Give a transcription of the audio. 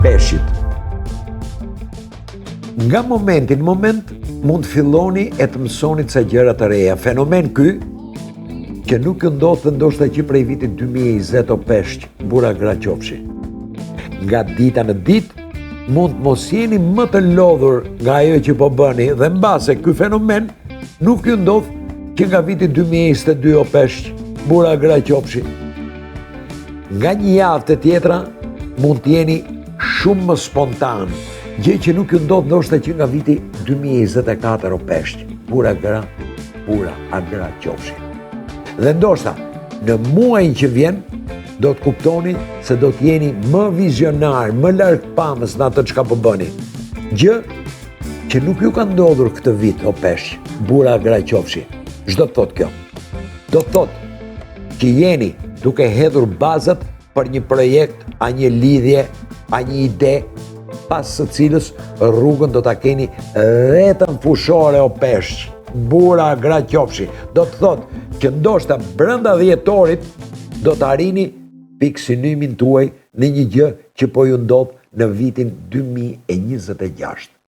peshqit. Nga momenti në moment mund të filloni e të mësoni ca gjëra të reja. Fenomen ky që nuk ju ndodh të ndoshta që prej vitit 2020 o peshq, bura gra qofshi. Nga dita në ditë mund të mos jeni më të lodhur nga ajo që po bëni dhe mbase ky fenomen nuk ju ndodh që nga viti 2022 o peshq, bura gra qofshi. Nga një javë të tjetra mund të jeni shumë më spontan, gjë që nuk ju ndodh ndoshta që nga viti 2024 o peshq, bura gra qofshi. Dhe ndoshta në muajin që vjen do të kuptoni se do të jeni më vizionar, më largpamës në atë çka po bëni. Gjë që nuk ju ka ndodhur këtë vit o peshq, bura gra qofshi. Ç'do të thotë kjo? Do të thotë që jeni duke hedhur bazat për një projekt, a një lidhje, a një ide, pas së cilës rrugën do ta keni vetëm fushore o peshq, bura gra qofshi. Do të thotë që ndoshta brenda dhjetorit do të arrini pikë synimin tuaj në një gjë që po ju ndodh në vitin 2026.